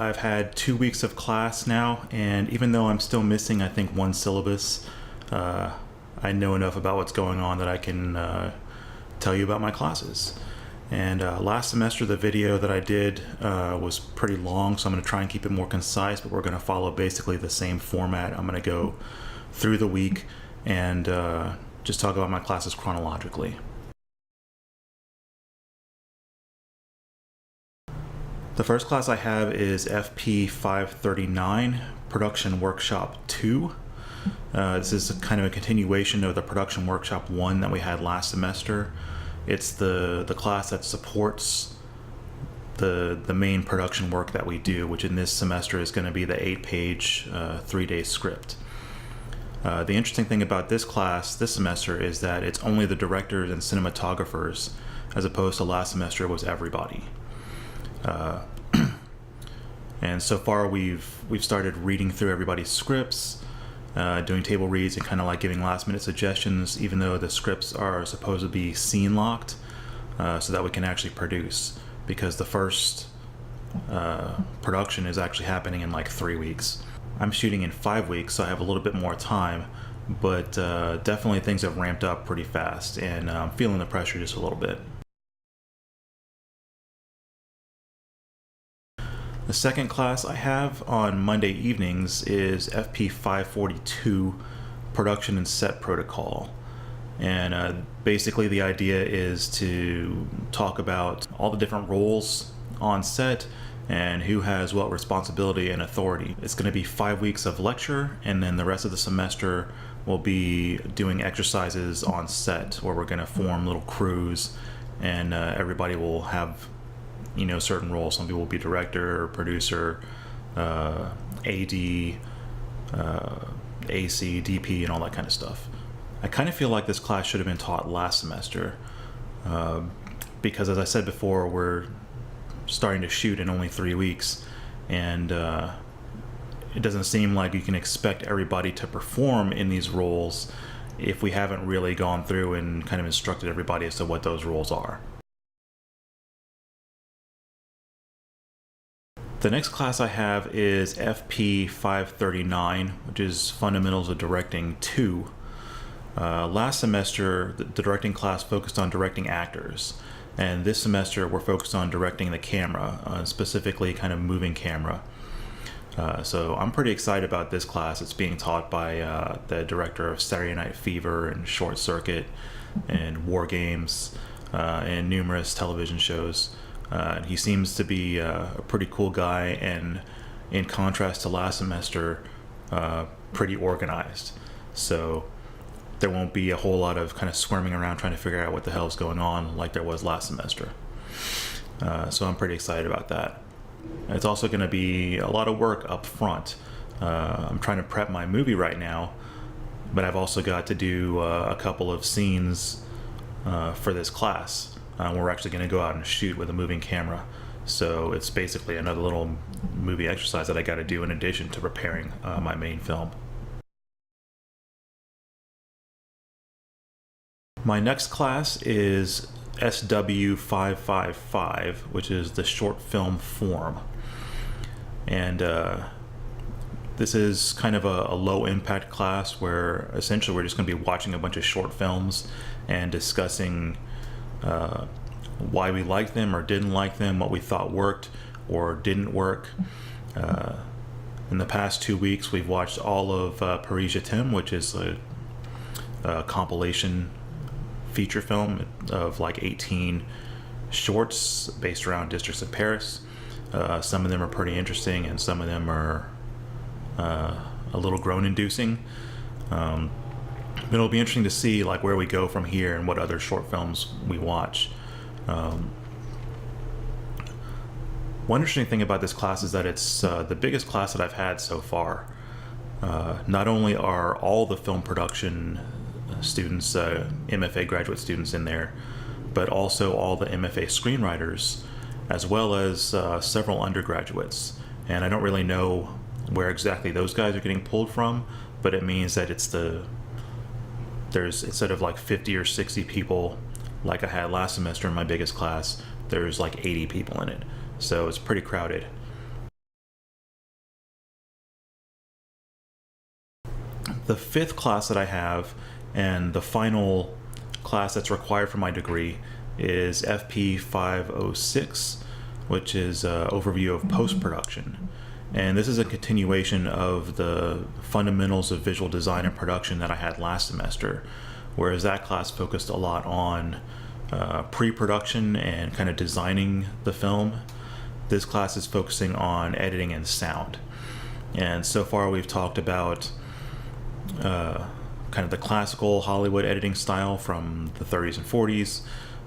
I've had 2 weeks of class now, and even though I'm still missing, I think, one syllabus, I know enough about what's going on that I can tell you about my classes. And last semester, the video that I did was pretty long, so I'm going to try and keep it more concise, but we're going to follow basically the same format. I'm going to go through the week and just talk about my classes chronologically. The first class I have is FP 539, Production Workshop 2. This is kind of a continuation of the Production Workshop 1 that we had last semester. It's the class that supports the main production work that we do, which in this semester is going to be the 8-page, 3-day script. The interesting thing about this class this semester is that it's only the directors and cinematographers, as opposed to last semester it was everybody. And so far we've started reading through everybody's scripts, doing table reads, and kind of like giving last minute suggestions, even though the scripts are supposed to be scene locked, so that we can actually produce, because the first production is actually happening in like 3 weeks. I'm shooting in 5 weeks, so I have a little bit more time, but definitely things have ramped up pretty fast, and I'm feeling the pressure just a little bit. The second class I have on Monday evenings is FP 542, Production and Set Protocol. And basically the idea is to talk about all the different roles on set and who has what responsibility and authority. It's going to be 5 weeks of lecture, and then the rest of the semester we'll be doing exercises on set where we're going to form little crews, and everybody will have certain roles. Some people will be director, producer, AD, AC, DP, and all that kind of stuff. I kind of feel like this class should have been taught last semester, because as I said before, we're starting to shoot in only 3 weeks, and it doesn't seem like you can expect everybody to perform in these roles if we haven't really gone through and kind of instructed everybody as to what those roles are. The next class I have is FP 539, which is Fundamentals of Directing 2. Last semester, the directing class focused on directing actors, and this semester we're focused on directing the camera, specifically kind of moving camera. So I'm pretty excited about this class. It's being taught by the director of Saturday Night Fever and Short Circuit and War Games and numerous television shows. He seems to be a pretty cool guy, and in contrast to last semester, pretty organized. So there won't be a whole lot of kind of squirming around trying to figure out what the hell is going on like there was last semester. So I'm pretty excited about that. It's also going to be a lot of work up front. I'm trying to prep my movie right now, but I've also got to do a couple of scenes for this class. We're actually going to go out and shoot with a moving camera. So it's basically another little movie exercise that I got to do in addition to preparing my main film. My next class is SW 555, which is the short film form. And this is kind of a low impact class where essentially we're just going to be watching a bunch of short films and discussing why we liked them or didn't like them, what we thought worked or didn't work. In the past 2 weeks, we've watched all of Paris Je T'aime, which is a compilation feature film of like 18 shorts based around districts of Paris. Some of them are pretty interesting, and some of them are a little groan-inducing. It'll be interesting to see like where we go from here and what other short films we watch. One interesting thing about this class is that it's the biggest class that I've had so far. Not only are all the film production students, MFA graduate students in there, but also all the MFA screenwriters, as well as several undergraduates. And I don't really know where exactly those guys are getting pulled from, but it means that there's instead of like 50 or 60 people like I had last semester in my biggest class, there's like 80 people in it. So it's pretty crowded. The fifth class that I have, and the final class that's required for my degree, is FP 506, which is an overview of post-production. And this is a continuation of the fundamentals of visual design and production that I had last semester, whereas that class focused a lot on pre-production and kind of designing the film. This class is focusing on editing and sound. And so far we've talked about kind of the classical Hollywood editing style from the 30s and 40s,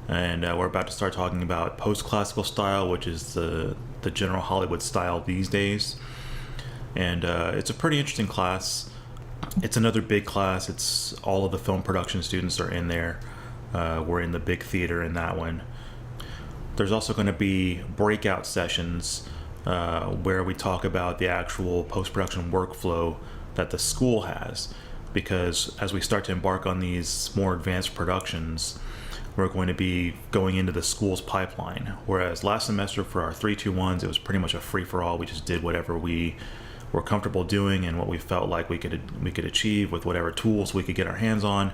and we're about to start talking about post-classical style, which is the general Hollywood style these days. And it's a pretty interesting class. It's another big class. It's all of the film production students are in there. We're in the big theater in that one. There's also going to be breakout sessions where we talk about the actual post-production workflow that the school has, because as we start to embark on these more advanced productions, we're going to be going into the school's pipeline. Whereas last semester for our 3-2-1s, it was pretty much a free-for-all. We just did whatever we were comfortable doing and what we felt like we could achieve with whatever tools we could get our hands on.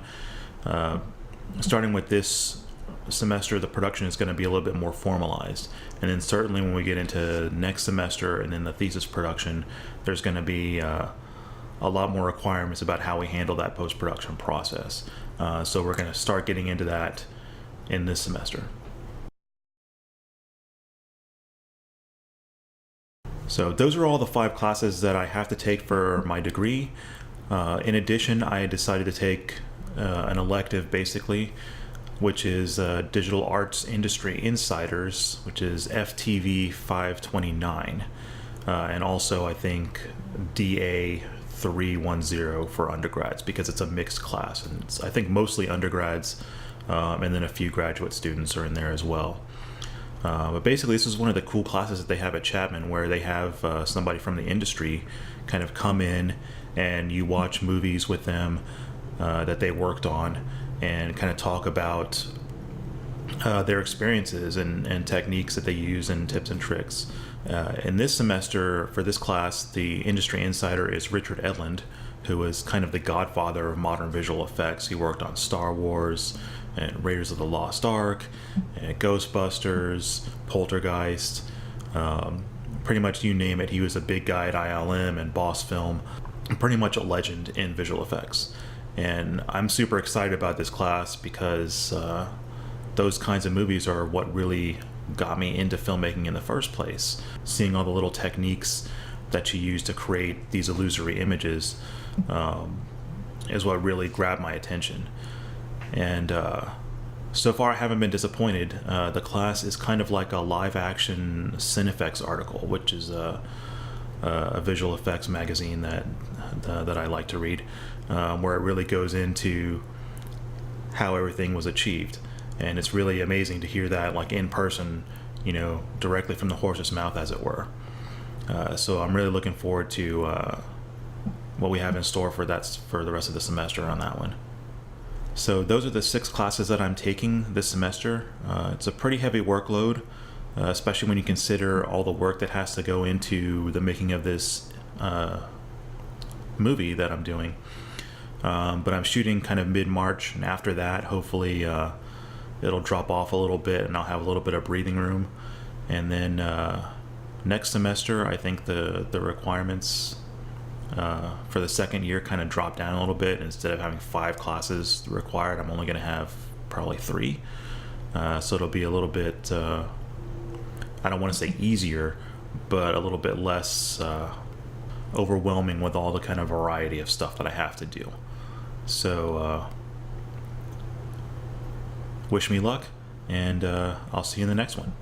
Starting with this semester, the production is going to be a little bit more formalized, and then certainly when we get into next semester and then the thesis production, there's going to be a lot more requirements about how we handle that post-production process. So we're going to start getting into that in this semester. So those are all the 5 classes that I have to take for my degree. In addition, I decided to take an elective, basically, which is Digital Arts Industry Insiders, which is FTV 529, and also I think DA 310 for undergrads, because it's a mixed class, and it's, I think, mostly undergrads, and then a few graduate students are in there as well. But basically, this is one of the cool classes that they have at Chapman, where they have somebody from the industry kind of come in and you watch movies with them that they worked on and kind of talk about their experiences and techniques that they use and tips and tricks. In this semester, for this class, the industry insider is Richard Edlund, who is kind of the godfather of modern visual effects. He worked on Star Wars and Raiders of the Lost Ark and Ghostbusters, Poltergeist, pretty much you name it. He was a big guy at ILM and Boss Film, pretty much a legend in visual effects. And I'm super excited about this class because those kinds of movies are what really got me into filmmaking in the first place. Seeing all the little techniques that you use to create these illusory images is what really grabbed my attention. And so far I haven't been disappointed. The class is kind of like a live action Cinefex article, which is a visual effects magazine that I like to read, where it really goes into how everything was achieved. And it's really amazing to hear that, like, in person, you know, directly from the horse's mouth, as it were. So I'm really looking forward to what we have in store for the rest of the semester on that one. So those are the 6 classes that I'm taking this semester. It's a pretty heavy workload, especially when you consider all the work that has to go into the making of this movie that I'm doing. But I'm shooting kind of mid-March, and after that, hopefully it'll drop off a little bit and I'll have a little bit of breathing room. And then next semester, I think the requirements for the second year kind of drop down a little bit. Instead of having 5 classes required, I'm only going to have probably 3. So it'll be a little bit, I don't want to say easier, but a little bit less overwhelming with all the kind of variety of stuff that I have to do. So wish me luck, and I'll see you in the next one.